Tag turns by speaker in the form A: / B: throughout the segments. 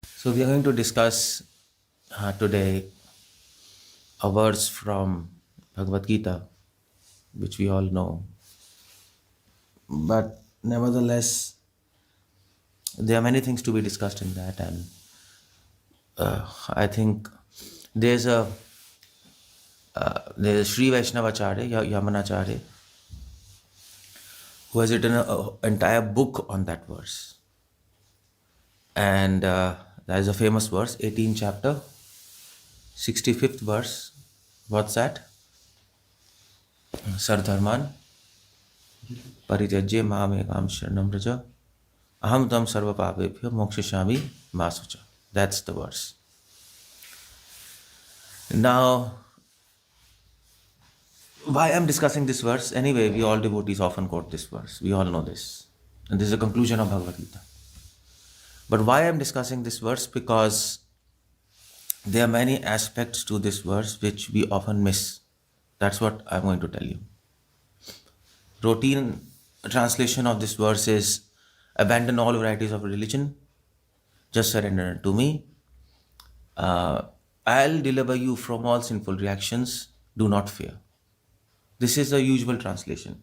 A: So we are going to discuss today a verse from Bhagavad Gita, which we all know. But nevertheless, there are many things to be discussed in that, and I think there's a there's Sri Vaishnavacharya, Yamanacharya, who has written an entire book on that verse, and that is a famous verse, 18th chapter, 65th verse. What's that? Sardharman परित्यज्य माम एकम शरणम Vraj aham tam sarva papebhyo mokshishami masucha. That's the verse. Now, why I'm discussing this verse? Anyway, we all devotees often quote this verse. We all know this. And this is a conclusion of Bhagavad Gita. But why I'm discussing this verse? Because there are many aspects to this verse which we often miss. That's what I'm going to tell you. Routine translation of this verse is abandon all varieties of religion, just surrender to me. I'll deliver you from all sinful reactions, do not fear. This is the usual translation.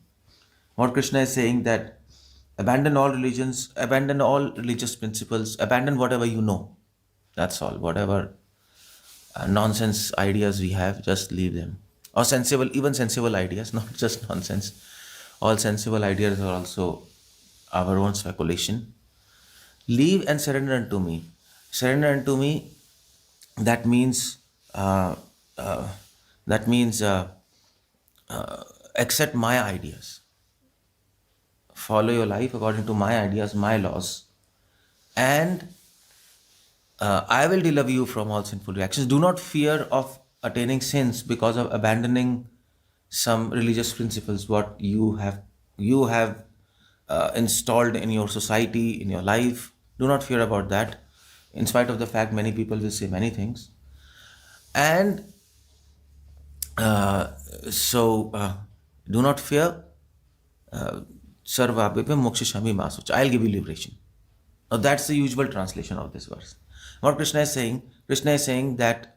A: What Krishna is saying that abandon all religions, abandon all religious principles, abandon whatever you know. That's all. Whatever nonsense ideas we have, just leave them. Or sensible, even sensible ideas, not just nonsense. All sensible ideas are also our own speculation. Leave and surrender unto me. Surrender unto me. That means uh, uh, that means accept my ideas. Follow your life according to my ideas, my laws, and I will deliver you from all sinful reactions. Do not fear of attaining sins because of abandoning some religious principles. What you have installed in your society, in your life. Do not fear about that. In spite of the fact, many people will say many things, and uh, so do not fear. Sarva Bhipim Mokshishami Masucha. I'll give you liberation. Now that's the usual translation of this verse. What Krishna is saying that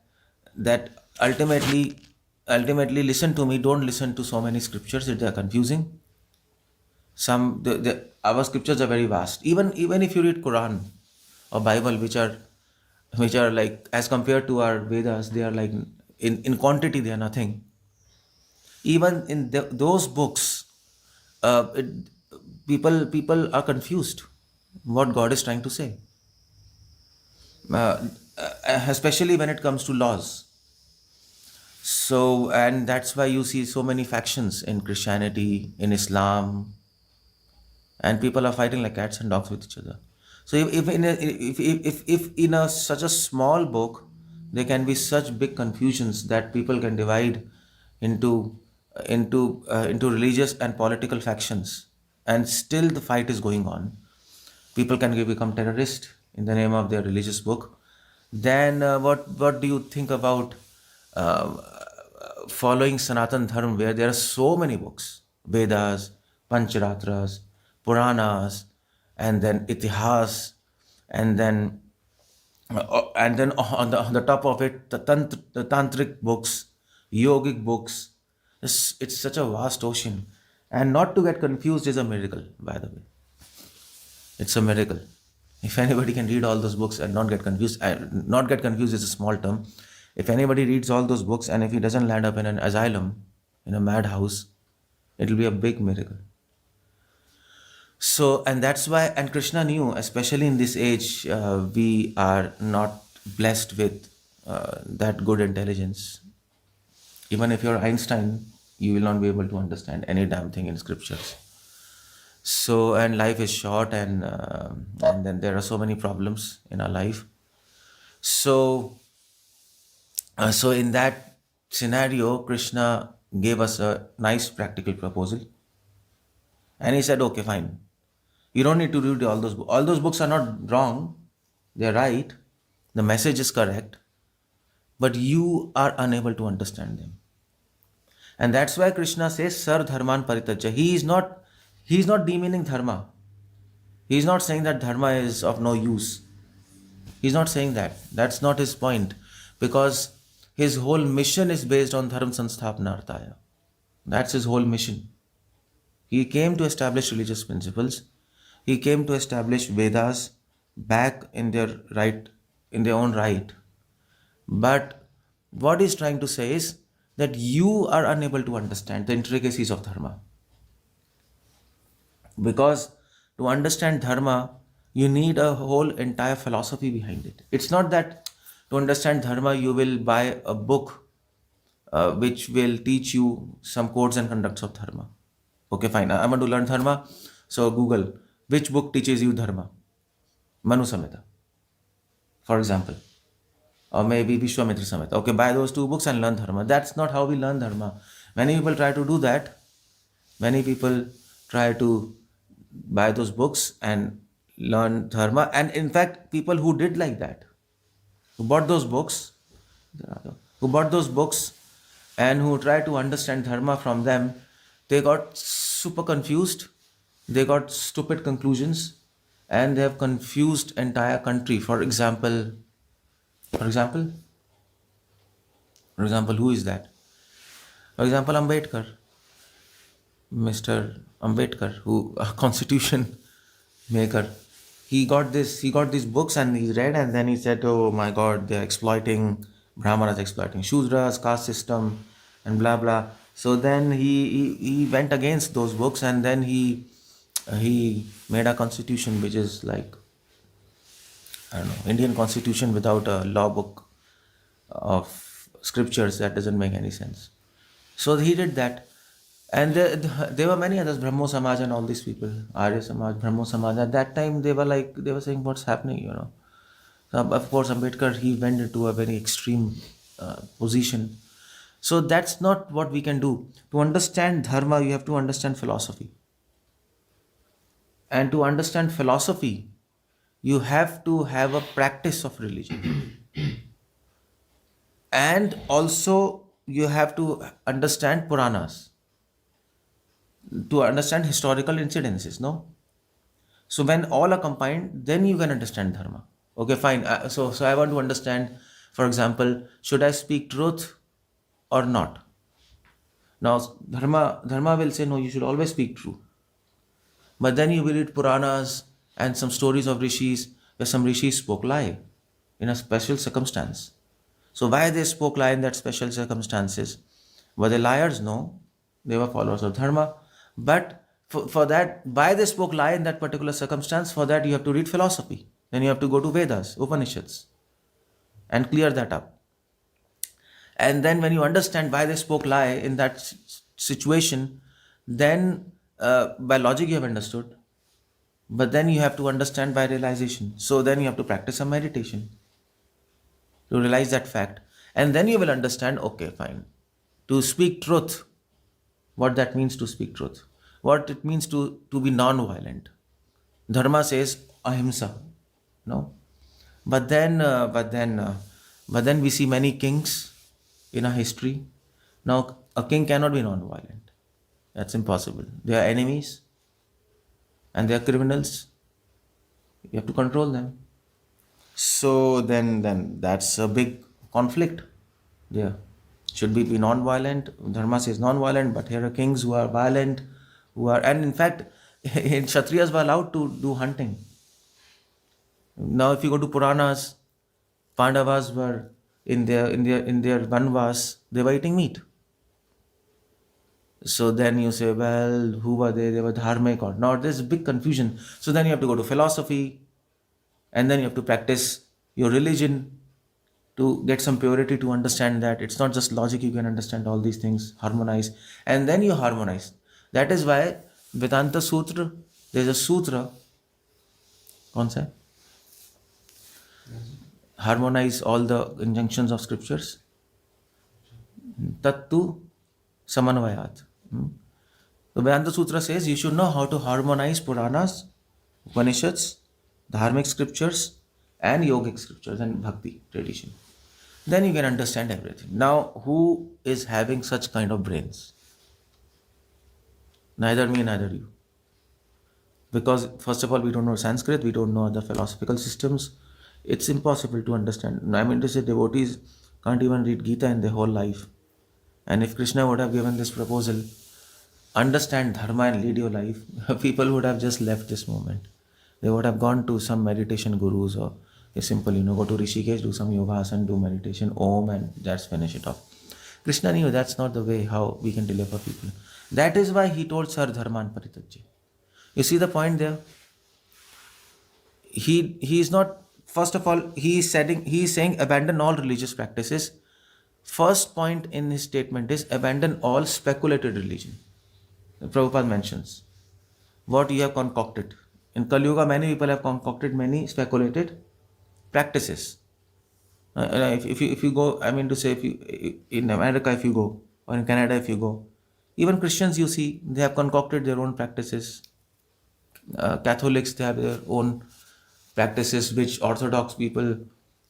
A: ultimately listen to me. Don't listen to so many scriptures. They are confusing. Our scriptures are very vast. Even if you read Quran or Bible, which are like as compared to our Vedas, they are like in quantity they are nothing. Even in those books, uh, it, people are confused what God is trying to say, uh, especially when it comes to laws. So, and that's why you see so many factions in Christianity, in Islam, and people are fighting like cats and dogs with each other. So, if in a such a small book, there can be such big confusions that people can divide into into religious and political factions, and still the fight is going on. People can become terrorists in the name of their religious book. Then what do you think about uh, following Sanatan Dharma, where there are so many books, Vedas, Pancharatras, Puranas, and then Itihas, and then on the top of it, the tantric books, yogic books. It's such a vast ocean, and not to get confused is a miracle, by the way. It's a miracle. If anybody can read all those books and not get confused is a small term. If anybody reads all those books and if he doesn't land up in an asylum, in a madhouse, it'll be a big miracle. So, and that's why, and Krishna knew, especially in this age, we are not blessed with that good intelligence. Even if you're Einstein, you will not be able to understand any damn thing in scriptures. So, and life is short, and then there are so many problems in our life. So, so in that scenario, Krishna gave us a nice practical proposal, and he said, "Okay, fine. You don't need to read all those books. All those books are not wrong; they're right. The message is correct, but you are unable to understand them." And that's why Krishna says, Sar Dharman Paritajya. He is not demeaning dharma. He is not saying that dharma is of no use. He's not saying that. That's not his point. Because his whole mission is based on Dharma Sansthapanarthaya. That's his whole mission. He came to establish religious principles. He came to establish Vedas back in their own right. But what he's trying to say is that you are unable to understand the intricacies of dharma. Because to understand dharma, you need a whole entire philosophy behind it. It's not that to understand dharma, you will buy a book which will teach you some codes and conducts of dharma. Okay, fine. I want to learn dharma. So Google, which book teaches you dharma? Manu Samhita, for example. Or maybe Vishwamitra Samhita. Okay, buy those two books and learn dharma. That's not how we learn dharma. Many people try to do that. Many people try to buy those books and learn dharma. And in fact, people who did like that, who bought those books, who bought those books and who tried to understand dharma from them, they got super confused. They got stupid conclusions, and they have confused entire country. For example, who is that? For example, Ambedkar, Mr. Ambedkar, who a constitution maker. He got these books and he read, and then he said, "Oh my God, they're exploiting Brahmanas, exploiting Shudras, caste system, and blah blah." So then he went against those books, and then he made a constitution which is like, I don't know, Indian constitution without a law book of scriptures. That doesn't make any sense. So he did that. And there were many others, Brahmo Samaj and all these people, Arya Samaj, Brahmo Samaj. At that time, they were saying, what's happening? So of course, Ambedkar, he went into a very extreme position. So that's not what we can do. To understand dharma, you have to understand philosophy. And to understand philosophy, you have to have a practice of religion. And also, you have to understand Puranas, to understand historical incidences, no? So when all are combined, then you can understand dharma. Okay, fine. So I want to understand, for example, should I speak truth or not? Now, dharma will say, no, you should always speak true. But then you will read Puranas and some stories of rishis where some rishis spoke lie in a special circumstance. So why they spoke lie in that special circumstances? Were they liars? No. They were followers of dharma. But for that, why they spoke lie in that particular circumstance, for that you have to read philosophy. Then you have to go to Vedas, Upanishads, and clear that up. And then when you understand why they spoke lie in that situation, then by logic you have understood. But then you have to understand by realization. So then you have to practice some meditation to realize that fact. And then you will understand, okay, fine. To speak truth, what that means to speak truth. What it means to be non-violent. Dharma says ahimsa. No? But then we see many kings in our history. Now, a king cannot be non-violent. That's impossible. They are enemies and they are criminals. You have to control them. So then that's a big conflict there. Should we be non-violent? Dharma says non-violent, but here are kings who are violent, and in fact, in Kshatriyas were allowed to do hunting. Now, if you go to Puranas, Pandavas were in their Vanvas, they were eating meat. So then you say, well, who were they? They were dharmic or not? There's a big confusion. So then you have to go to philosophy, and then you have to practice your religion to get some purity, to understand that it's not just logic, you can understand all these things, harmonize, and then you harmonize. That is why Vedanta Sutra, there's a sutra, kaun sa hai? Harmonize all the injunctions of scriptures. Tattu Samanvayat. The Vedanta Sutra says you should know how to harmonize Puranas, Upanishads, Dharmic scriptures, and yogic scriptures and bhakti tradition. Then you can understand everything. Now, who is having such kind of brains? Neither me, neither you. Because first of all, we don't know Sanskrit, we don't know other philosophical systems. It's impossible to understand. I mean to say, devotees can't even read Gita in their whole life. And if Krishna would have given this proposal, understand dharma and lead your life, people would have just left this moment. They would have gone to some meditation gurus, or a simple, go to Rishikesh, do some yoga and do meditation, Om, and that's finish it off. Krishna knew that's not the way how we can deliver people. That is why he told Sar Dharman Paritajya. You see the point there? He is not, first of all, he is saying abandon all religious practices. First point in his statement is abandon all speculated religion. Prabhupada mentions what you have concocted. In Kali Yuga, many people have concocted many speculated practices. If you go, I mean to say, if you in America, if you go, or in Canada, if you go, even Christians, you see, they have concocted their own practices. Catholics, they have their own practices, which Orthodox people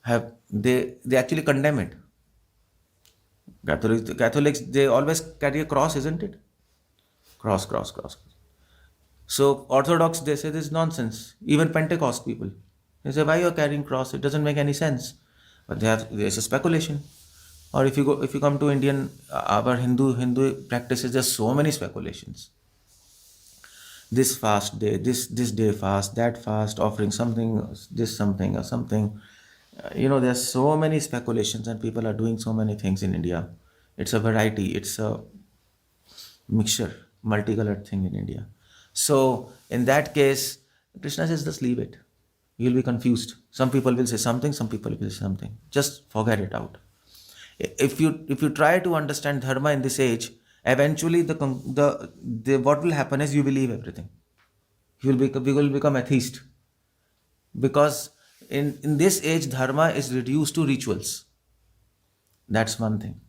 A: have. They actually condemn it. Catholics, they always carry a cross, isn't it? Cross, cross, cross. So Orthodox, they say this is nonsense. Even Pentecost people, they say, why you're carrying cross? It doesn't make any sense. But there's a speculation. Or if you come to Indian, our Hindu practices, there's so many speculations. This fast day, this day fast, that fast, offering something, this something or something. There's so many speculations, and people are doing so many things in India. It's a variety. It's a mixture, multicolored thing in India. So in that case, Krishna says, just leave it. You'll be confused. Some people will say something, some people will say something. Just forget it out. If you try to understand dharma in this age, eventually the what will happen is you believe everything. You will become atheist, because in this age dharma is reduced to rituals. That's one thing.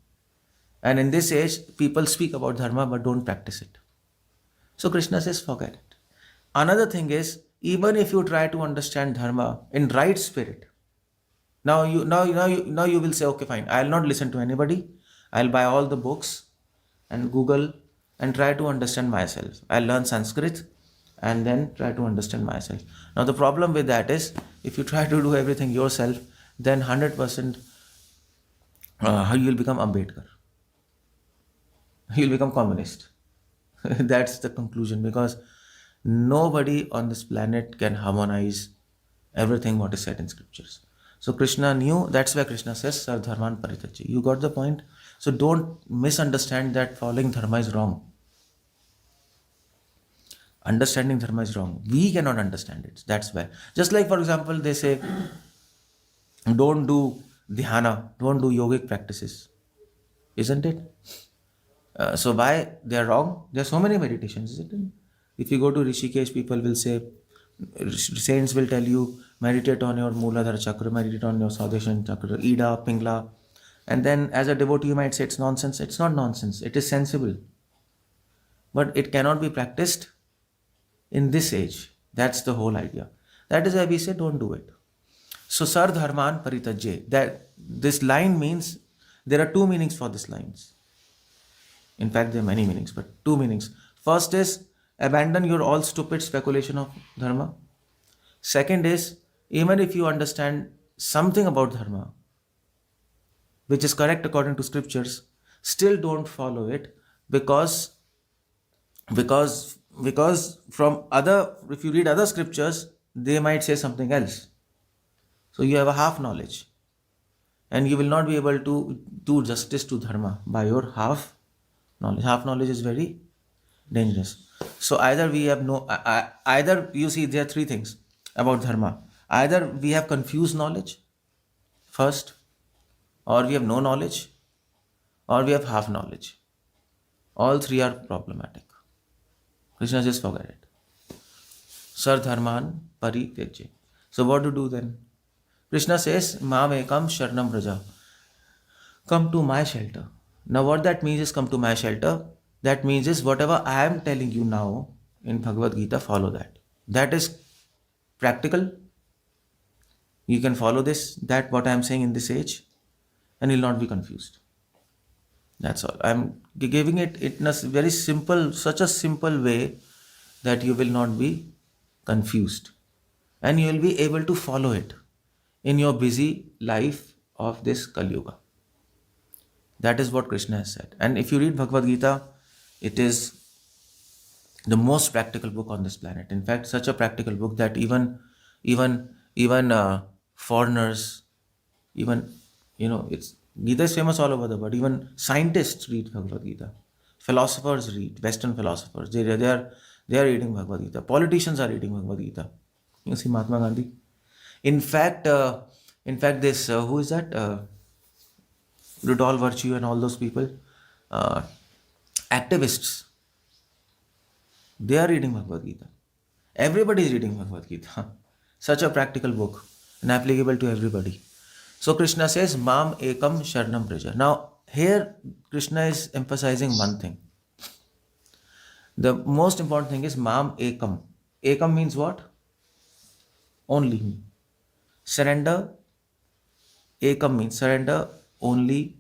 A: And in this age, people speak about dharma but don't practice it. So Krishna says, forget it. Another thing is, even if you try to understand dharma in right spirit, now you will say, okay, fine, I'll not listen to anybody. I'll buy all the books and Google and try to understand myself. I'll learn Sanskrit and then try to understand myself. Now the problem with that is, if you try to do everything yourself, then 100% you will become Ambedkar. You'll become communist. That's the conclusion, because nobody on this planet can harmonize everything what is said in scriptures. So Krishna knew, that's why Krishna says, Sar Dharman Paritajya. You got the point? So don't misunderstand that following dharma is wrong. Understanding dharma is wrong. We cannot understand it. That's why. Just like, for example, they say, don't do dhyana, don't do yogic practices. Isn't it? So why they are wrong? There are so many meditations, isn't it? If you go to Rishikesh, people will say, saints will tell you, meditate on your Mooladhara chakra, meditate on your Swadhisthana chakra, Ida, Pingla. And then as a devotee, you might say it's nonsense. It's not nonsense. It is sensible. But it cannot be practiced in this age. That's the whole idea. That is why we say don't do it. So Sar Dharman Paritajye. That this line means, there are two meanings for this lines. In fact, there are many meanings, but two meanings. First is, abandon your all stupid speculation of dharma. Second is, even if you understand something about dharma, which is correct according to scriptures, still don't follow it, because from other, if you read other scriptures, they might say something else. So you have a half knowledge, and you will not be able to do justice to dharma by your half knowledge. Half knowledge is very dangerous. So either we have either you see, there are three things about dharma. Either we have confused knowledge first, or we have no knowledge, or we have half knowledge. All three are problematic. Krishna says, forget it. Sar Dharman Parityajya. So what to do then? Krishna says, Mamekam Sharanam Vraja. Come to my shelter. Now what that means is, come to my shelter. That means is, whatever I am telling you now in Bhagavad Gita, follow that. That is practical. You can follow that what I am saying in this age, and you'll not be confused. That's all. I'm giving it in a very simple, such a simple way that you will not be confused. And you will be able to follow it. in your busy life of this Kali Yuga. That is what Krishna has said. And if you read Bhagavad Gita, it is the most practical book on this planet. In fact, such a practical book that even foreigners, even it's Gita is famous all over the world. Even scientists read Bhagavad Gita. Philosophers read, Western philosophers. They are reading Bhagavad Gita. Politicians are reading Bhagavad Gita. You see Mahatma Gandhi. In fact, this who is that? Rudolph Virtue and all those people, uh, activists, they are reading Bhagavad Gita. Everybody is reading Bhagavad Gita. Such a practical book and applicable to everybody. So Krishna says, Mam ekam sharnam praja. Now, here Krishna is emphasizing one thing. The most important thing is Mam ekam. Ekam means what? Only me. Surrender. Ekam means surrender only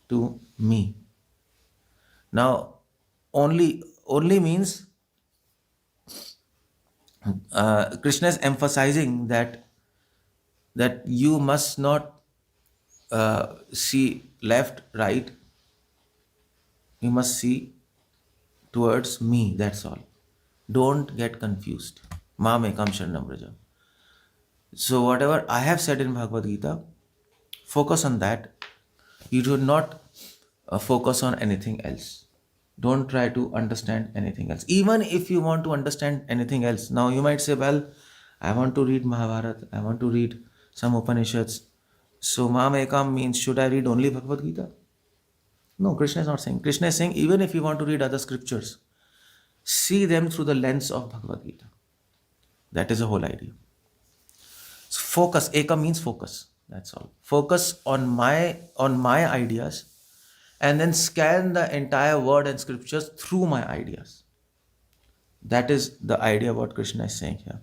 A: to me. Now, only means Krishna is emphasizing that you must not see left, right. You must see towards me. That's all. Don't get confused. Ma mekam sharanam braja. So whatever I have said in Bhagavad Gita, focus on that. You do not focus on anything else. Don't try to understand anything else. Even if you want to understand anything else. Now you might say, well, I want to read Mahabharata. I want to read some Upanishads. So Mam Ekam means, should I read only Bhagavad Gita? No, Krishna is not saying. Krishna is saying, even if you want to read other scriptures, see them through the lens of Bhagavad Gita. That is the whole idea. So focus. Ekam means focus. That's all. Focus on my ideas, and then scan the entire word and scriptures through my ideas. That is the idea what Krishna is saying here.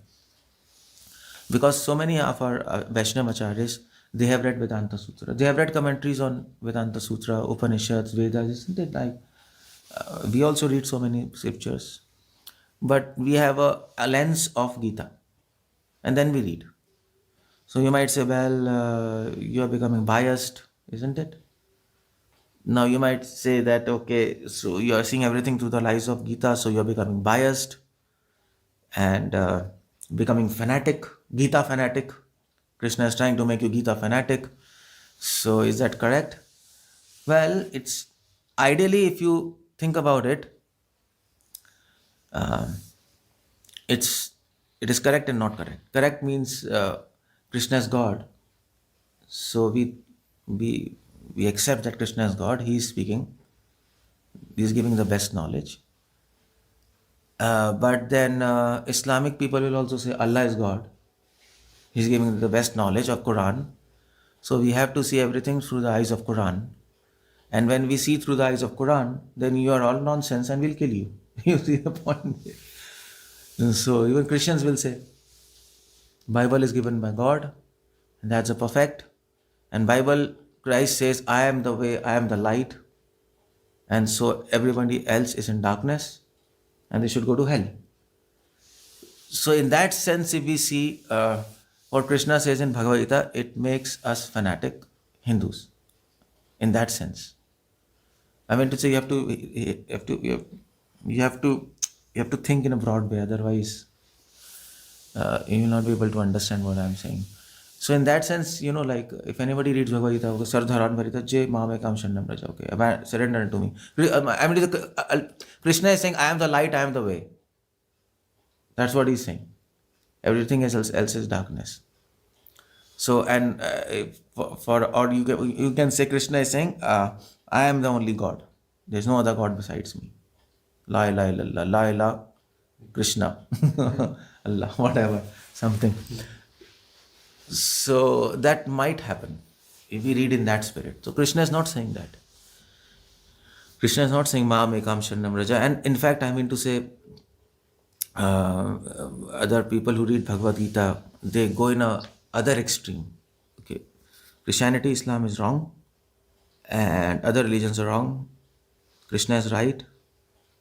A: Because so many of our Vaishnava acharyas, they have read Vedanta Sutra. They have read commentaries on Vedanta Sutra, Upanishads, Vedas, isn't it? Like we also read so many scriptures, but we have a lens of Gita, and then we read. So you might say, well, you are becoming biased, isn't it? Now you might say that, okay, so you are seeing everything through the eyes of Gita, so you are becoming biased and becoming fanatic, Gita fanatic. Krishna is trying to make you Gita fanatic. So is that correct? Well, it's ideally, if you think about it, it is correct and not correct. Correct means Krishna is God, so we accept that Krishna is God. He is speaking. He is giving the best knowledge. But then Islamic people will also say Allah is God. He is giving the best knowledge of Quran. So we have to see everything through the eyes of Quran. And when we see through the eyes of Quran, then you are all nonsense and we'll kill you. You see the point? So even Christians will say, Bible is given by God, and that's a perfect. And Bible, Christ says, I am the way, I am the light. And so everybody else is in darkness and they should go to hell. So in that sense, if we see what Krishna says in Bhagavad Gita, it makes us fanatic Hindus. In that sense, I mean to say you have to think in a broad way. Otherwise, you will not be able to understand what I am saying. So in that sense, like if anybody reads Bhagavad Gita, okay, Sardharan Varita, Jay Mahamekam Shandam Raja, okay, surrender to me. I mean, Krishna is saying, I am the light, I am the way. That's what he's saying. Everything else is darkness. So, and or you can say Krishna is saying, I am the only God. There's no other God besides me. La ilaha illallah, la ilaha Krishna, Allah, whatever, something. So that might happen if we read in that spirit. So Krishna is not saying that. Krishna is not saying Ma Mekam Sharnam Raja. And in fact, I mean to say, other people who read Bhagavad Gita, they go in a other extreme. Okay, Christianity, Islam is wrong, and other religions are wrong. Krishna is right.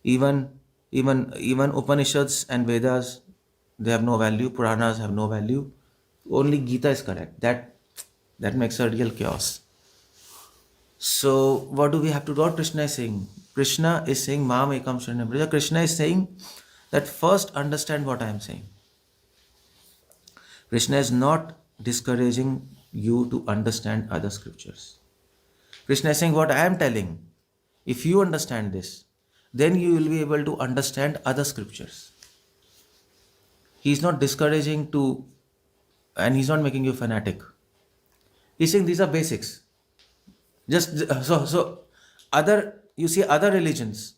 A: Even Upanishads and Vedas, they have no value. Puranas have no value. only Gita is correct. That makes a real chaos. So what do we have to do? What Krishna is saying? Krishna is saying, Mam Ekam Sharanam Vraja. Krishna is saying that first understand what I am saying. Krishna is not discouraging you to understand other scriptures. Krishna is saying what I am telling. If you understand this, then you will be able to understand other scriptures. He is not discouraging to, and he's not making you fanatic. He's saying these are basics. Just so other, you see other religions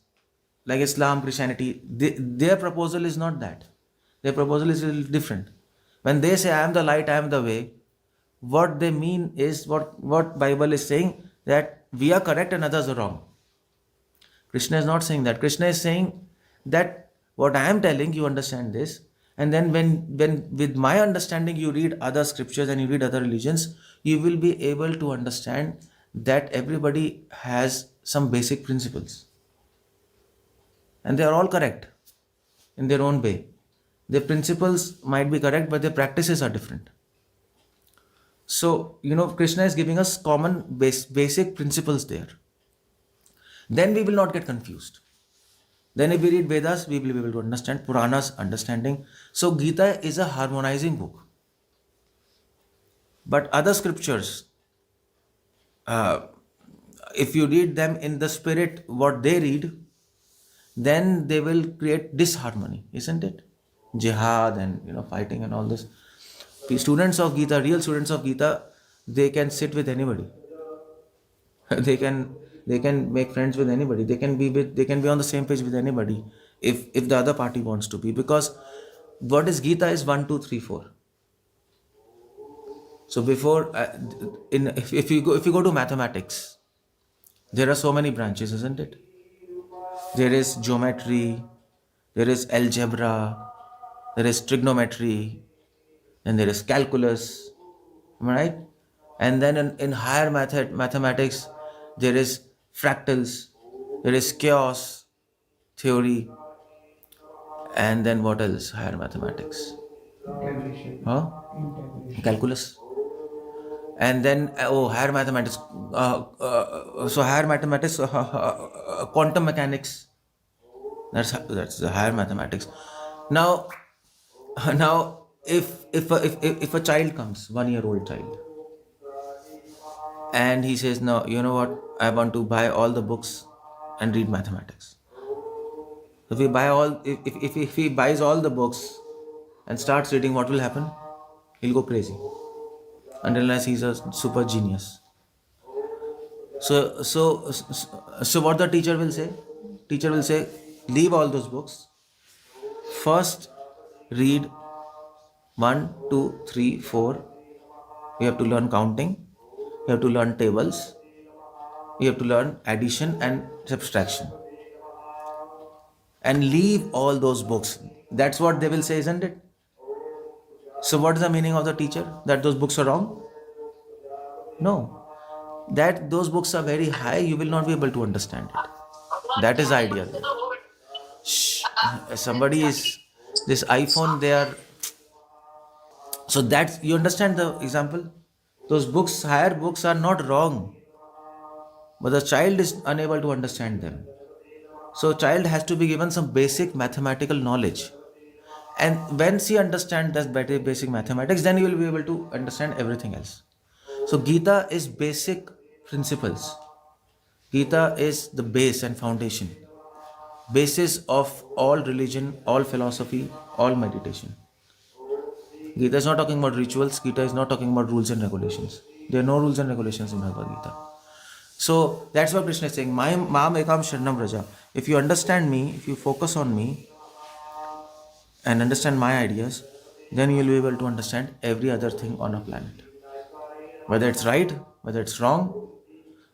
A: like Islam, Christianity, their proposal is not that. Their proposal is a little different. When they say I am the light, I am the way, what they mean is what Bible is saying, that we are correct and others are wrong. Krishna is not saying that. Krishna is saying that what I am telling, you understand this, and then when with my understanding you read other scriptures and you read other religions, you will be able to understand that everybody has some basic principles. And they are all correct in their own way. Their principles might be correct, but their practices are different. So, Krishna is giving us common basic principles there. Then we will not get confused. Then if we read Vedas, we will be able to understand Puranas, understanding. So Gita is a harmonizing book. But other scriptures, if you read them in the spirit what they read, then they will create disharmony, isn't it? Jihad and fighting and all this. The students of Gita, real students of Gita, they can sit with anybody. they can make friends with anybody. They can be on the same page with anybody if the other party wants to be, because what is Gita is 1, 2, 3, 4. So before if you go to mathematics, there are so many branches, isn't it? There is geometry, there is algebra, there is trigonometry, and there is calculus. Am I right? And then in higher mathematics, there is fractals, there is chaos theory, and then what else? Higher mathematics. Huh? Calculus. And then higher mathematics. So higher mathematics, quantum mechanics. That's the higher mathematics. Now, if a child comes, 1-year-old child, and he says, no, you know what, I want to buy all the books and read mathematics. If he buys all the books and starts reading, what will happen? He'll go crazy unless he's a super genius. So what the teacher will say? Teacher will say, leave all those books. First read 1, 2, 3, 4. You have to learn counting. You have to learn tables. You have to learn addition and subtraction. And leave all those books. That's what they will say, isn't it? So what is the meaning of the teacher? That those books are wrong? No. That those books are very high, you will not be able to understand it. That is ideal. Shh. Somebody is, this iPhone, they are. So that's, you understand the example? Those books, higher books are not wrong, but the child is unable to understand them. So child has to be given some basic mathematical knowledge. And when she understands that basic mathematics, then you will be able to understand everything else. So Gita is basic principles. Gita is the base and foundation. Basis of all religion, all philosophy, all meditation. Gita is not talking about rituals. Gita is not talking about rules and regulations. There are no rules and regulations in Bhagavad Gita. So that's what Krishna is saying. Mam ekam sharanam vraja. If you understand me, if you focus on me and understand my ideas, then you will be able to understand every other thing on a planet. Whether it's right, whether it's wrong,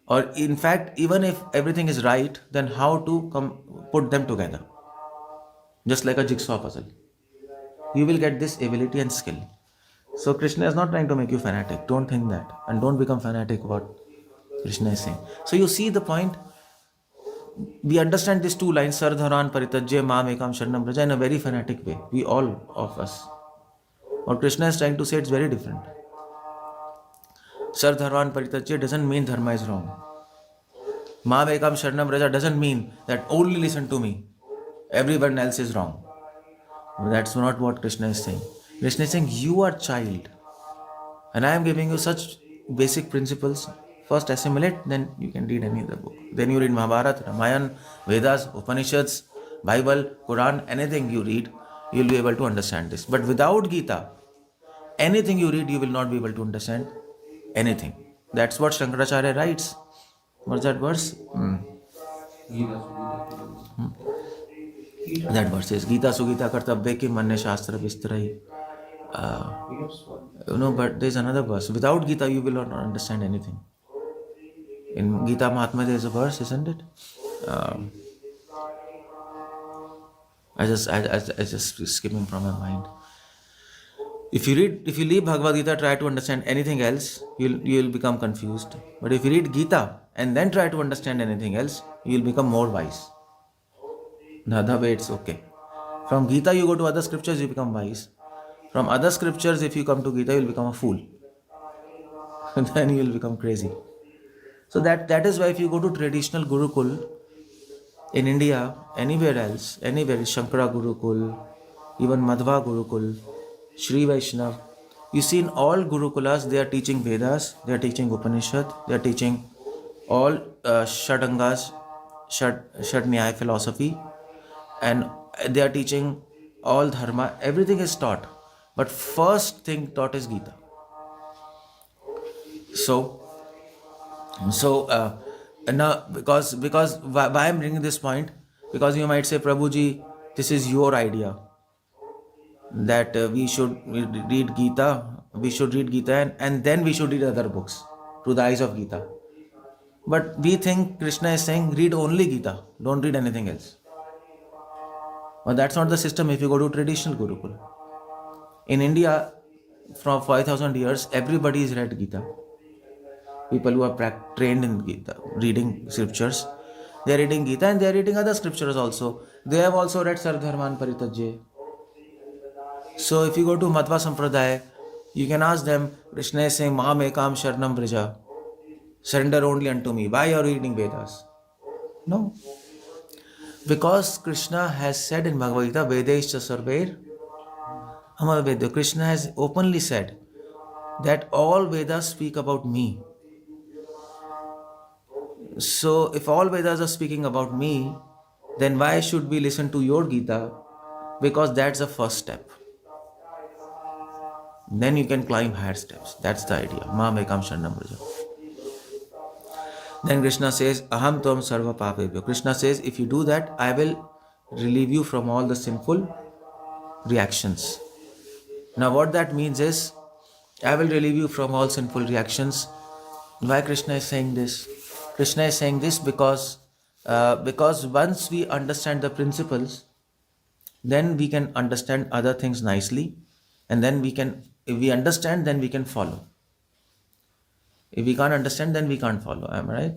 A: or in fact, even if everything is right, then how to put them together. Just like a jigsaw puzzle. You will get this ability and skill. So Krishna is not trying to make you fanatic. Don't think that. And don't become fanatic what Krishna is saying. So you see the point. We understand these two lines, Sardharan Paritajya Mam Ekam Sharanam Vraja, in a very fanatic way. We all of us. What Krishna is trying to say, it's very different. Sar Dharman Paritajya doesn't mean dharma is wrong. Ma Ekam Sharanam Raja doesn't mean that only listen to me. Everyone else is wrong. That's not what Krishna is saying. Krishna is saying, you are child. And I am giving you such basic principles. First assimilate, then you can read any other book. Then you read Mahabharata, Ramayana, Vedas, Upanishads, Bible, Quran, anything you read, you will be able to understand this. But without Gita, anything you read, you will not be able to understand anything. That's what Shankaracharya writes. What's that verse? That verse says, Gita Sugita Kartabbe ki manne shastra vistarai. But there's another verse. Without Gita, you will not understand anything. In Gita Mahatma, there's a verse, isn't it? I just skipping from my mind. If you leave Bhagavad Gita, try to understand anything else, you'll become confused. But if you read Gita and then try to understand anything else, you'll become more wise. The other way, it's okay. From Gita, you go to other scriptures, you become wise. From other scriptures, if you come to Gita, you'll become a fool. And then you'll become crazy. So that is why if you go to traditional Gurukul, in India, anywhere else, anywhere, Shankara Gurukul, even Madhva Gurukul, Sri Vaishnav, you see in all Gurukulas, they are teaching Vedas, they are teaching Upanishad, they are teaching all Shadangas, Shad Nyaya philosophy, and they are teaching all Dharma, everything is taught. But first thing taught is Gita. So now because why I'm bringing this point? Because you might say, Prabhuji, this is your idea that we should read Gita, and then we should read other books through the eyes of Gita. But we think Krishna is saying read only Gita, don't read anything else. But that's not the system if you go to traditional Gurukul. In India, from 5,000 years, everybody has read Gita. People who are trained in Gita, reading scriptures, they are reading Gita and they are reading other scriptures also. They have also read Sardharman Paritajya. So if you go to Madhva Sampradaya, you can ask them, Krishna is saying, Maam Ekam Sharanam Vraja, surrender only unto me. Why are you reading Vedas? No. Because Krishna has said in Bhagavad Gita, Vedaischa Sarvair Amar Vedya. Krishna has openly said that all Vedas speak about me. So if all Vedas are speaking about me, then why should we listen to your Gita? Because that's the first step. Then you can climb higher steps. That's the idea. Maam Ekam Sharanam Vraja. Then Krishna says, Aham Tvam Sarva Papebhyo. Krishna says, if you do that, I will relieve you from all the sinful reactions. Now what that means is, I will relieve you from all sinful reactions. Why Krishna is saying this? Krishna is saying this because once we understand the principles, then we can understand other things nicely, and then if we understand, then we can follow. If we can't understand, then we can't follow. Am I right?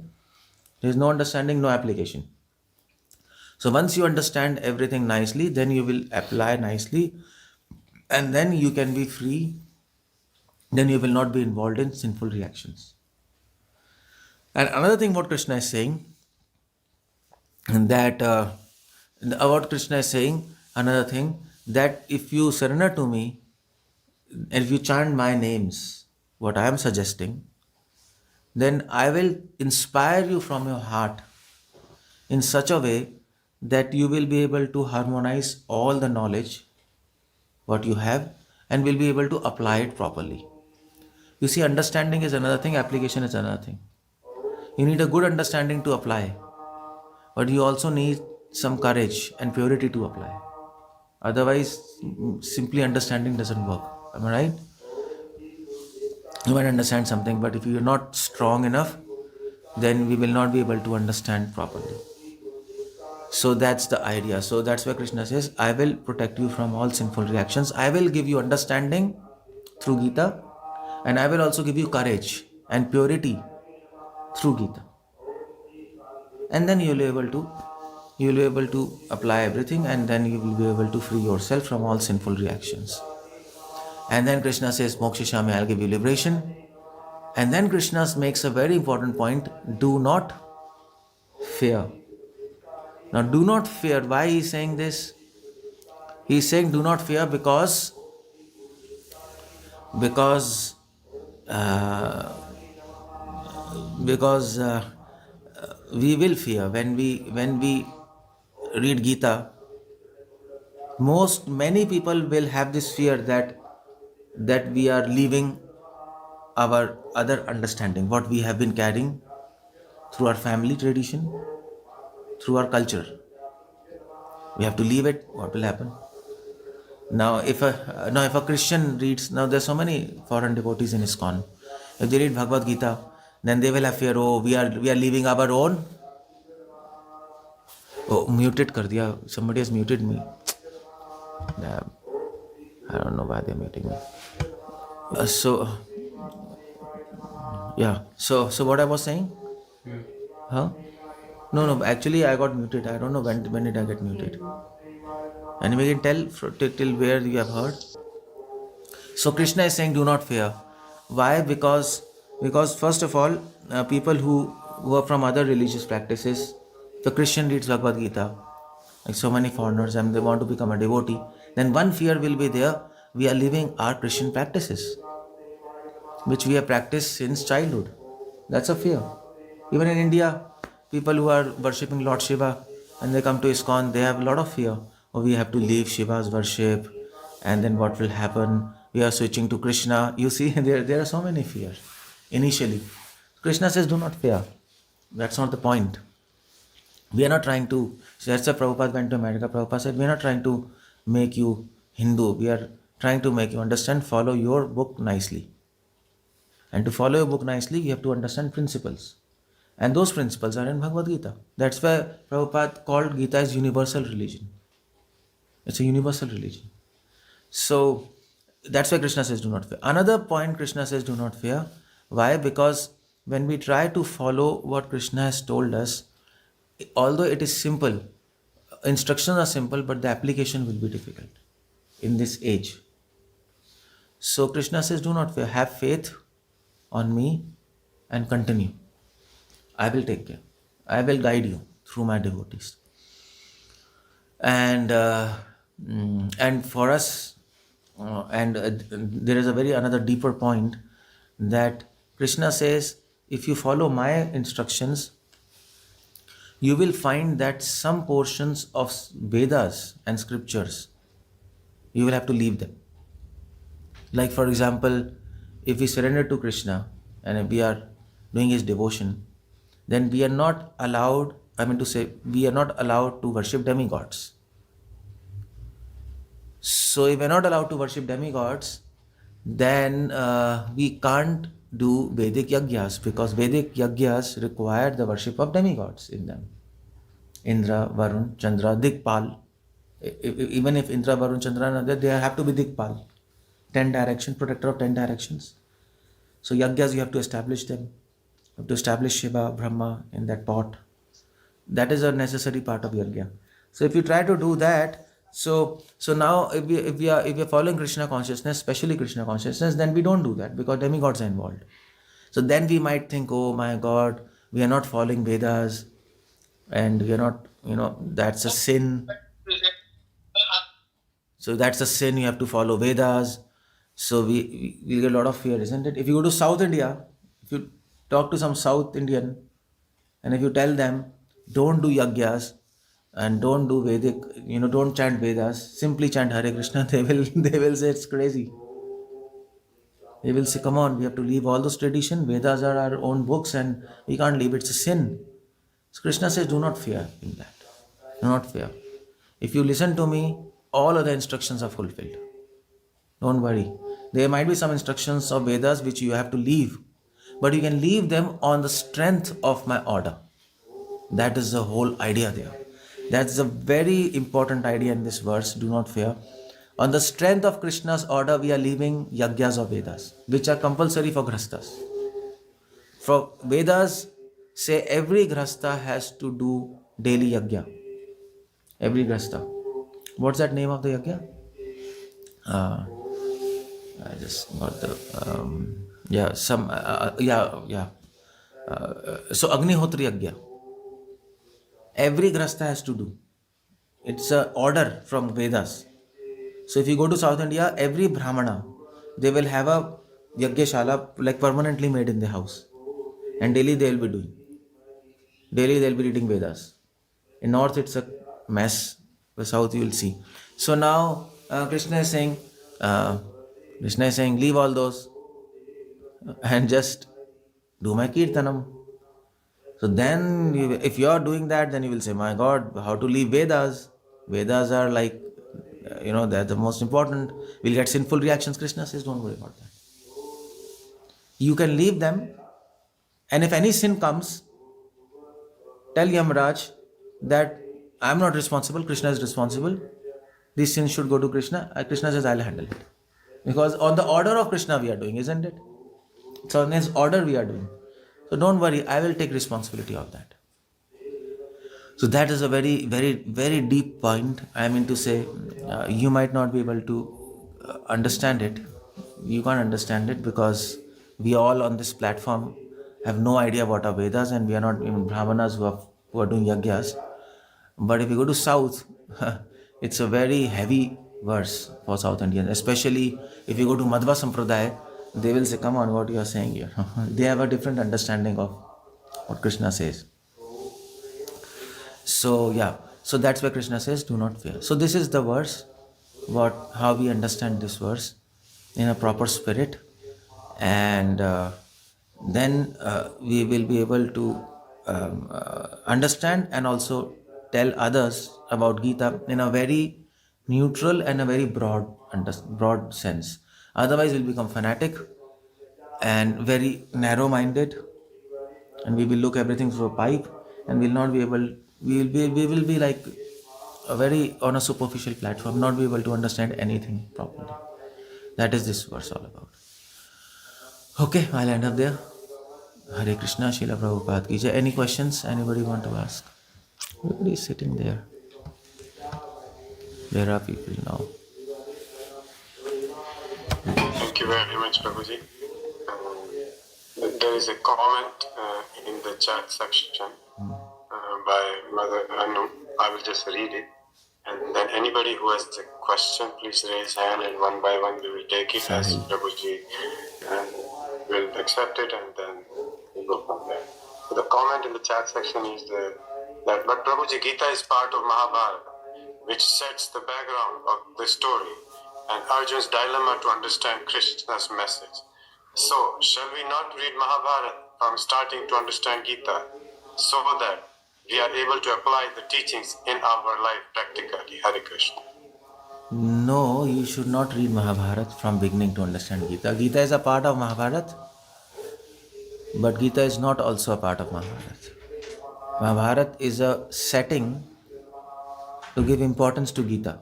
A: There is no understanding, no application. So once you understand everything nicely, then you will apply nicely, and then you can be free. Then you will not be involved in sinful reactions. And another thing what Krishna is saying, that what Krishna is saying, another thing, that if you surrender to me, and if you chant my names, what I am suggesting, then I will inspire you from your heart in such a way that you will be able to harmonize all the knowledge what you have and will be able to apply it properly. You see, understanding is another thing, application is another thing. You need a good understanding to apply, but you also need some courage and purity to apply. Otherwise, simply understanding doesn't work. Am I right? You might understand something, but if you are not strong enough, then we will not be able to understand properly. So that's the idea. So that's why Krishna says, I will protect you from all sinful reactions. I will give you understanding through Gita, and I will also give you courage and purity through Gita. And then you will be able to apply everything, and then you will be able to free yourself from all sinful reactions. And then Krishna says, Mokshishami, I'll give you liberation. And then Krishna makes a very important point, do not fear. Now, do not fear. Why he is saying this? He is saying, do not fear because uh, because we will fear when we read Gita. Many people will have this fear that we are leaving our other understanding, what we have been carrying through our family tradition, through our culture. We have to leave it. What will happen? Now if a Christian reads, now there's so many foreign devotees in ISKCON. If they read Bhagavad Gita, then they will have fear. Oh, we are leaving our own. Oh, muted kar diya. Somebody has muted me. Damn. I don't know why they're muting me. So yeah. So what I was saying? Huh? No. Actually, I got muted. I don't know when did I get muted. And we can tell till where you have heard. So Krishna is saying, do not fear. Why? Because first of all, people who are from other religious practices, the Christian reads Bhagavad Gita, like so many foreigners, and they want to become a devotee. Then one fear will be there: we are leaving our Christian practices, which we have practiced since childhood. That's a fear. Even in India, people who are worshipping Lord Shiva and they come to ISKCON, they have a lot of fear. Oh, we have to leave Shiva's worship, and then what will happen? We are switching to Krishna. You see, there are so many fears initially. Krishna says, do not fear. That's not the point. We are not trying to, so that's why Prabhupada went to America. Prabhupada said, we are not trying to make you Hindu. We are trying to make you understand, follow your book nicely. And to follow your book nicely, you have to understand principles. And those principles are in Bhagavad Gita. That's why Prabhupada called Gita as universal religion. It's a universal religion. So that's why Krishna says do not fear. Another point Krishna says do not fear. Why? Because when we try to follow what Krishna has told us, although it is simple, instructions are simple, but the application will be difficult in this age. So Krishna says do not fear. Have faith on me and continue. I will take care. I will guide you through my devotees. And for us, there is a very another deeper point that Krishna says, if you follow my instructions, you will find that some portions of Vedas and scriptures, you will have to leave them. Like for example, if we surrender to Krishna and if we are doing his devotion, then we are not allowed, we are not allowed to worship demigods. So if we are not allowed to worship demigods, then we can't do Vedic yagyas, because Vedic yagyas require the worship of demigods in them. Indra, Varun, Chandra, Dikpal. Even if Indra, Varun, Chandra are there, they have to be Dikpal. 10 directions, protector of 10 directions. So yagyas, you have to establish them. You have to establish Shiva, Brahma in that pot. That is a necessary part of yagya. So if you try to do that, so now if we are following Krishna consciousness, especially Krishna consciousness, then we don't do that because demigods are involved. So then we might think, oh my God, we are not following Vedas, and we are not, that's a sin. So that's a sin. You have to follow Vedas. So we get a lot of fear, isn't it? If you go to South India, if you talk to some South Indian, and if you tell them, don't do yagyas and don't do Vedic, don't chant Vedas, simply chant Hare Krishna, they will say it's crazy. They will say, come on, we have to leave all those tradition. Vedas are our own books and we can't leave. It's a sin. So Krishna says, do not fear in that. Do not fear. If you listen to me, all other instructions are fulfilled. Don't worry. There might be some instructions of Vedas which you have to leave, but you can leave them on the strength of my order. That is the whole idea there. That's a very important idea in this verse. Do not fear. On the strength of Krishna's order, we are leaving yagyas of Vedas, which are compulsory for grhasthas. For Vedas say every grhastha has to do daily yagya. Every grhastha. What's that name of the yagya? I just got the yeah some yeah. So Agnihotri Yagya, every grasta has to do. It's a order from Vedas. So if you go to South India, every Brahmana, they will have a Yagyashala like permanently made in the house. And daily they will be doing. Daily they will be reading Vedas. In North it's a mess. The South you will see. So now uh, Krishna is saying, leave all those and just do my kirtanam. So then, if you are doing that, then you will say, my God, how to leave Vedas? Vedas are like, they're the most important. We'll get sinful reactions. Krishna says, don't worry about that. You can leave them, and if any sin comes, tell Yamraj that I'm not responsible, Krishna is responsible. These sins should go to Krishna. Krishna says, I'll handle it. Because on the order of Krishna we are doing, isn't it? So on his order we are doing. So don't worry, I will take responsibility of that. So that is a very, very, very deep point. I mean to say, you might not be able to understand it. You can't understand it because we all on this platform have no idea what are Vedas, and we are not even Brahmanas who are doing yagyas. But if you go to South, it's a very heavy verse for South Indians, especially if you go to Madhva Sampradaya, they will say, come on, what you are saying here. They have a different understanding of what Krishna says. So yeah, so that's why Krishna says, do not fear. So this is the verse, how we understand this verse in a proper spirit, and then we will be able to understand and also tell others about Gita in a very neutral and a very broad sense. Otherwise, we'll become fanatic and very narrow-minded, and we will look everything through a pipe, and we'll not be able. We will be like a very on a superficial platform, not be able to understand anything properly. That is this verse all about. Okay, I'll end up there. Hare Krishna, Srila Prabhupada ki jai. Any questions anybody want to ask? Everybody is sitting there. There are people now.
B: Thank you very much, Prabhuji. There is a comment in the chat section by Mother Anu. I will just read it. And then anybody who has a question, please raise hand, and one by one we will take it as Prabhuji will accept it, and then we'll go from there. So the comment in the chat section is that but Prabhuji, Gita is part of Mahabharata, which sets the background of the story and Arjun's dilemma to understand Krishna's message. So, shall we not read Mahabharata from starting to understand Gita so that we are able to apply the teachings in our life practically? Hare Krishna.
A: No, you should not read Mahabharata from beginning to understand Gita. Gita is a part of Mahabharata, but Gita is not also a part of Mahabharata. Mahabharata is a setting to give importance to Gita.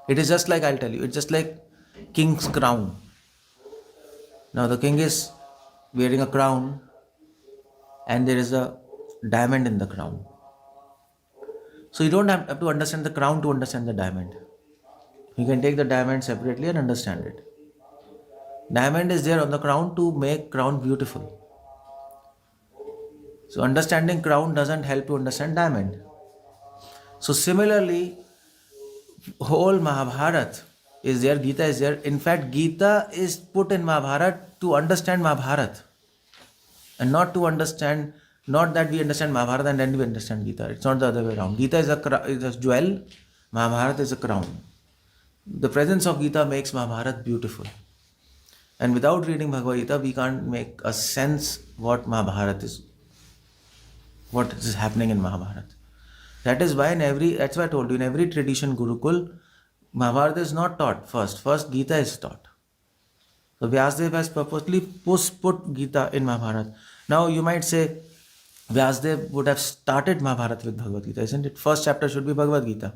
A: It is just like, I'll tell you, it's just like king's crown. Now the king is wearing a crown and there is a diamond in the crown. So you don't have to understand the crown to understand the diamond. You can take the diamond separately and understand it. Diamond is there on the crown to make crown beautiful. So understanding crown doesn't help to understand diamond. So similarly, whole Mahabharata is there, Gita is there. In fact, Gita is put in Mahabharata to understand Mahabharata, and not to understand, not that we understand Mahabharata and then we understand Gita. It's not the other way around. Gita is a jewel, Mahabharata is a crown. The presence of Gita makes Mahabharata beautiful. And without reading Bhagavad Gita, we can't make a sense what Mahabharata is, what is happening in Mahabharata. That is why that's why I told you, in every tradition Gurukul, Mahabharata is not taught first. First Gita is taught. So Vyasadeva has purposely put Gita in Mahabharata. Now you might say, Vyasadeva would have started Mahabharata with Bhagavad Gita, isn't it? First chapter should be Bhagavad Gita,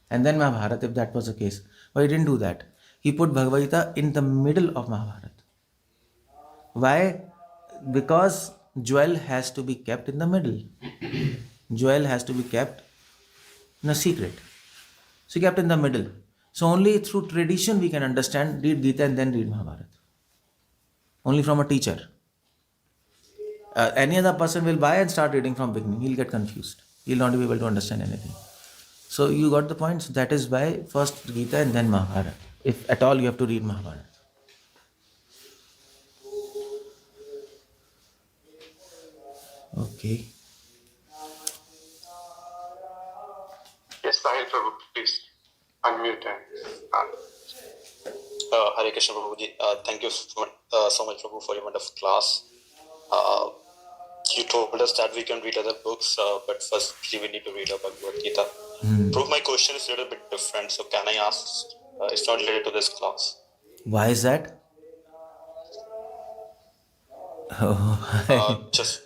A: and then Mahabharata, if that was the case. But he didn't do that. He put Bhagavad Gita in the middle of Mahabharata. Why? Because jewel has to be kept in the middle. Jewel has to be kept in a secret. So kept in the middle. So only through tradition we can understand, read Gita and then read Mahabharata. Only from a teacher. Any other person will buy and start reading from beginning. He'll get confused. He'll not be able to understand anything. So you got the point. So that is why first Gita and then Mahabharata. If at all you have to read Mahabharata. Okay.
B: Yes, Sahil Prabhu, please unmute and start.
C: Hare Krishna Prabhuji. Thank you so much, Prabhu, for your wonderful class. You told us that we can read other books, but firstly we need to read a Bhagavad Gita. Prabhu, my question is a little bit different, so can I ask? It's not related to this class.
A: Why is that? Oh,
C: Just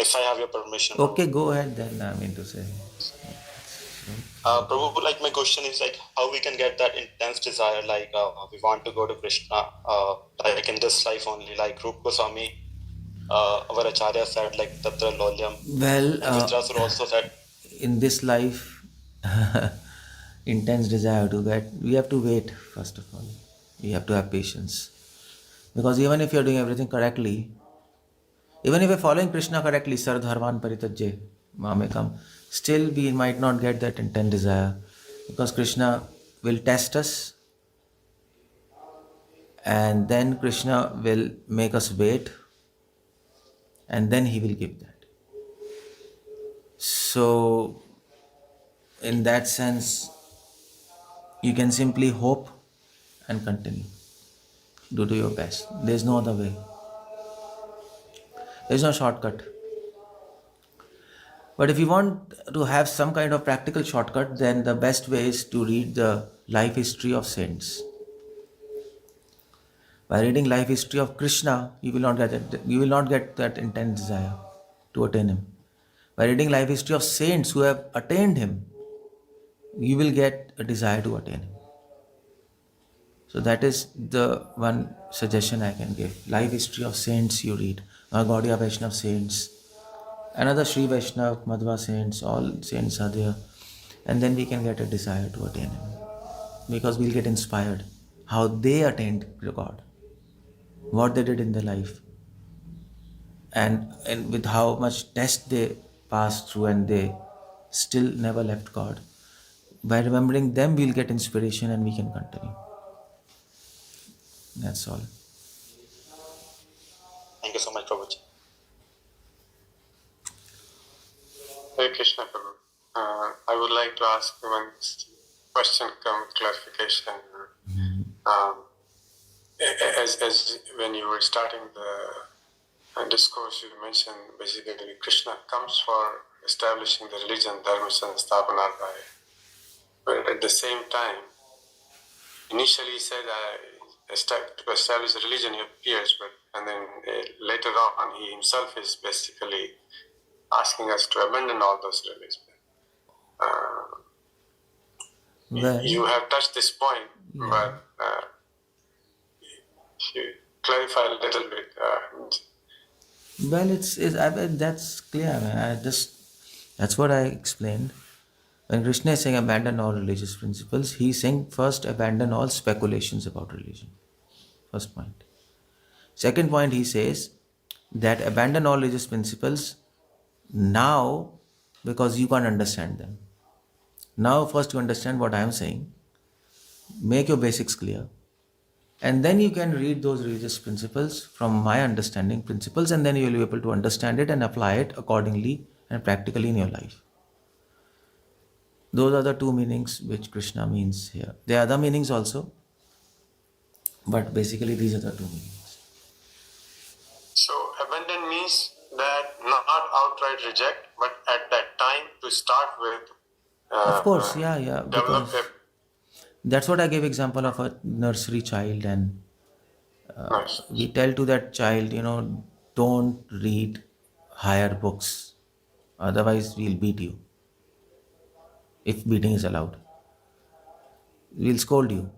C: if I have your permission.
A: okay, go ahead then. I mean to say.
C: Prabhu, like my question is like how we can get that intense desire, like we want to go to Krishna, like in this life only, like Rupa Goswami, our Acharya said, like Tatra Lolyam.
A: Well,
C: And Vitrasur also said,
A: in this life, intense desire to get, we have to wait first of all. We have to have patience. Because even if you're doing everything correctly, even if you're following Krishna correctly, Sardharvan Paritajye, Mamekam, still we might not get that intense desire. Because Krishna will test us and then Krishna will make us wait and then he will give that. So, in that sense, you can simply hope and continue. Do your best. There is no other way. There is no shortcut. But if you want to have some kind of practical shortcut, then the best way is to read the life history of saints. By reading life history of Krishna, you will not get that intense desire to attain him. By reading life history of saints who have attained him, you will get a desire to attain him. So that is the one suggestion I can give. Life history of saints you read. Gaudiya Vaishnav saints, another Sri Vaishnav, Madhva saints, all saints are there. And then we can get a desire to attain him. Because we'll get inspired how they attained God, what they did in their life, and with how much test they passed through and they still never left God. By remembering them, we'll get inspiration and we can continue. That's all.
C: thank you so much, Prabhuji.
B: Hare Krishna Prabhu. I would like to ask one question, clarification. As when you were starting the discourse, you mentioned basically Krishna comes for establishing the religion, Dharma Sansthapanarthaya. But at the same time, initially he said to establish a religion he appears, and then later on he himself is basically asking us to abandon all those religions.
A: Well,
B: You have touched this point, but if you clarify a little bit.
A: well, that's clear. That's what I explained. When Krishna is saying abandon all religious principles, he's saying first abandon all speculations about religion. First point. Second point, he says that abandon all religious principles now because you can't understand them. Now first you understand what I am saying, make your basics clear, and then you can read those religious principles from my understanding principles, and then you will be able to understand it and apply it accordingly and practically in your life. Those are the two meanings which Krishna means here. There are other meanings also, but basically these are the two meanings.
B: So abandon means that not outright reject, but at that time to start with.
A: Of course, yeah,
B: Develop
A: because that's what I gave example of a nursery child, and
B: nice.
A: we tell to that child, don't read higher books, otherwise we'll beat you. If beating is allowed, we'll scold you.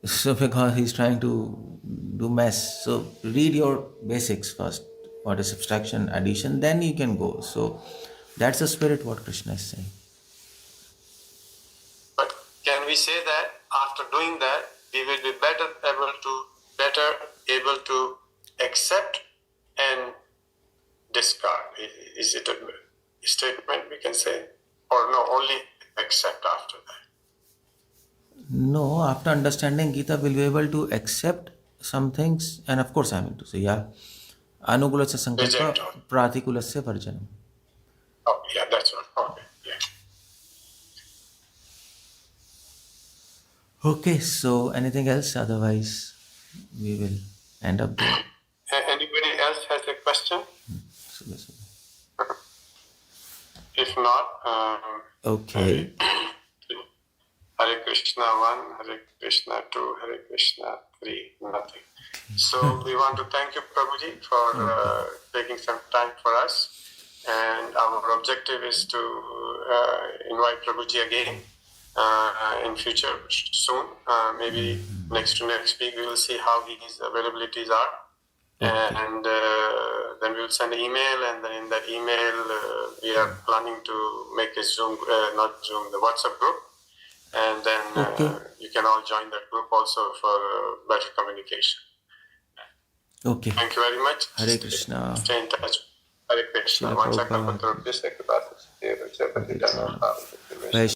A: So because he's trying to do mess, so read your basics first. What is subtraction, addition, then you can go. So that's the spirit what Krishna is saying.
B: But we say that after doing that, we will be better able to accept and discard. Is it a statement we can say, or no? Only accept after that.
A: No, after understanding Gita, we'll be able to accept some things, and of course, I mean to say, yeah, anukulasya sankalpa,
B: Reject all.
A: pratikulasya varjanam.
B: Oh, yeah, that's all. Okay, yeah.
A: Okay, so anything else? Otherwise, we will end up there.
B: Anybody else has a question?
A: So this-
B: If not,
A: Okay.
B: Hare Krishna 1, Hare Krishna 2, Hare Krishna 3, nothing. So we want to thank you, Prabhuji, for taking some time for us. And our objective is to invite Prabhuji again in future soon. Maybe next to next week, we will see how his availabilities are. And then we will send an email, and then in that email, we are planning to make a Zoom, not Zoom, the WhatsApp group. And then you can all join that group also for better communication.
A: Okay.
B: Thank you very much.
A: Hare Krishna.
B: Stay in touch. Hare Krishna.
A: Srila
B: Once I
A: Prabhupada.
B: come to this, I could ask you.
A: Jai